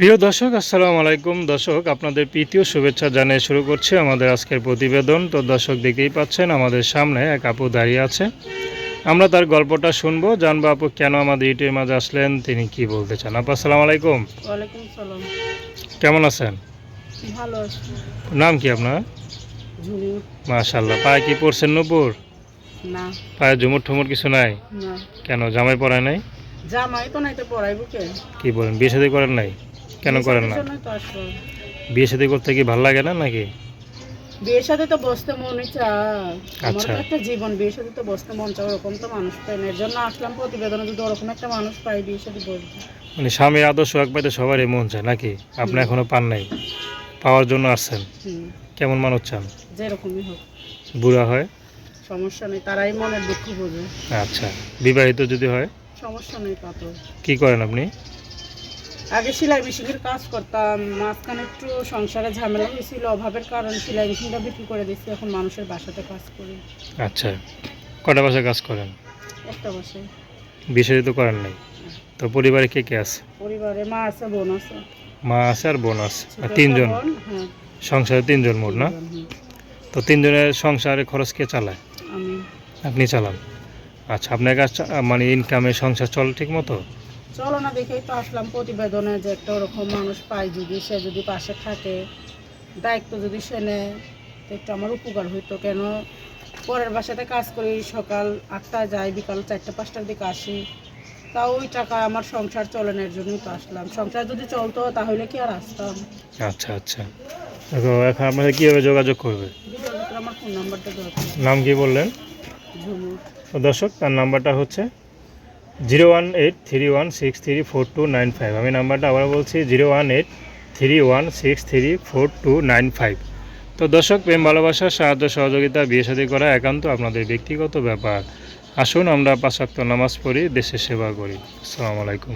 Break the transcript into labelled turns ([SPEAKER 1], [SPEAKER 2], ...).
[SPEAKER 1] প্রিয় দর্শক, আসসালামু আলাইকুম। দর্শক, আপনাদের প্রীতীয় শুভেচ্ছা জানিয়ে শুরু করছি আমাদের আজকের প্রতিবেদন। তো দর্শক, দেখতেই পাচ্ছেন আমাদের সামনে এক আপু দাঁড়িয়ে আছে। আমরা তার গল্পটা শুনবো, জানবো আপু কেন আমাদের ইউটিউবের মাঝে আসলেন, তিনি কি বলতে চান। আপু আসসালামু আলাইকুম।
[SPEAKER 2] ওয়ালাইকুম সালাম।
[SPEAKER 1] কেমন আছেন?
[SPEAKER 2] ভালো আছি।
[SPEAKER 1] নাম কি আপনার?
[SPEAKER 2] ঝুমুর।
[SPEAKER 1] মাশাআল্লাহ। পায়ে কি পরছেন নূপুর?
[SPEAKER 2] না।
[SPEAKER 1] পায়ে ঝুমুর ঠুমুর কিছু নাই?
[SPEAKER 2] না।
[SPEAKER 1] কেন, জামাই পরায় নাই?
[SPEAKER 2] জামাই তো নাই, তো পড়াইবো কে?
[SPEAKER 1] কি বলেন, বিয়ে শাদী করেন নাই? কেন করেন না?
[SPEAKER 2] জন্যই তো আসলো।
[SPEAKER 1] বিয়ে শাদী করতে কি ভালো লাগে না নাকি?
[SPEAKER 2] বিয়ের সাথে তো বসতে মনে চায়। আমার
[SPEAKER 1] আচ্ছা।
[SPEAKER 2] তো একটা জীবন, বিয়ের সাথে তো বসতে মন চায়, ওরকম তো মানুষ পাই না। এর জন্য আসলাম প্রতিবেদনে, যদি ওরকম একটা মানুষ পাই বিয়ের সাথে বসবো।
[SPEAKER 1] মানে স্বামীর আদর্শ এক পাইতে সবারই মন চায় নাকি? আপনি এখনো পান নাই, পাওয়ার জন্য আসছেন। কেমন মানুষ চান?
[SPEAKER 2] যেরকমই হোক,
[SPEAKER 1] বুড়া হয়?
[SPEAKER 2] সমস্যা নেই, তারাই মনের দুঃখ বোঝে।
[SPEAKER 1] আচ্ছা। বিবাহিত যদি হয়?
[SPEAKER 2] সমস্যা নেই, তা তো।
[SPEAKER 1] কি করেন আপনি?
[SPEAKER 2] আগে সেলাই মেশিনের কাজ করতাম, মাঝখানে একটু সংসারে ঝামেলা হয়েছিল, অভাবের কারণে সেলাই মেশিনটা বিক্রি করে দিচ্ছি। এখন মানুষের বাসাতে কাজ করি।
[SPEAKER 1] আচ্ছা। কটা বাসায় কাজ করেন?
[SPEAKER 2] একটা বাসায়।
[SPEAKER 1] বিয়ে তো করেন নাই? তো পরিবারে কে কে আছে?
[SPEAKER 2] পরিবারে মা আছে, বোন আছে।
[SPEAKER 1] মা আছে আর বোন আছে,
[SPEAKER 2] ছোট
[SPEAKER 1] আর
[SPEAKER 2] একটা
[SPEAKER 1] তিনজন?
[SPEAKER 2] বোন, হ্যাঁ।
[SPEAKER 1] সংসারে তিনজন মোট না?
[SPEAKER 2] তিনজন, হুম।
[SPEAKER 1] তো তিনজনের সংসারে খরচ কে চালায়?
[SPEAKER 2] আমি।
[SPEAKER 1] আপনি চালান? আচ্ছা। আপনার কাছে মানে ইনকামে সংসার চলে ঠিক মতো?
[SPEAKER 2] চলো না, দেখেই তো আসলাম প্রতিবেদনে, যে একটা ওরকম মানুষ পাই, যদি সে যদি পাশে থাকে, দায়িত্ব যদি সে নেয়, তো একটু আমার উপকার হইতো। কেন, পরের বাসাতে কাজ করি, সকাল 8টায় যাই, বিকাল 4টা-5টার দিকে আসি, তাও ওই টাকা আমার সংসার চলানোর জন্যই তো আসলাম। সংসার যদি চলতো তাহলে কি আর আসতাম?
[SPEAKER 1] আচ্ছা আচ্ছা। তো এখন আপনাদের কীভাবে যোগাযোগ করবে?
[SPEAKER 2] ভিডিওর ভিতরে আমার ফোন নাম্বারটা দরকার।
[SPEAKER 1] নাম কি বললেন?
[SPEAKER 2] ঝুমুর।
[SPEAKER 1] তো দর্শক, তার নাম্বারটা হচ্ছে 01831634295। আমি নাম্বারটা আবার বলছি, 01831634295। তো দর্শক, প্রেম ভালোবাসা, সাহায্য সহযোগিতা, বিয়ে শাদী করা একান্ত আপনাদের ব্যক্তিগত ব্যাপার। আসুন আমরা 5 ওয়াক্ত নামাজ পড়ি, দেশের সেবা করি। আসসালামু আলাইকুম।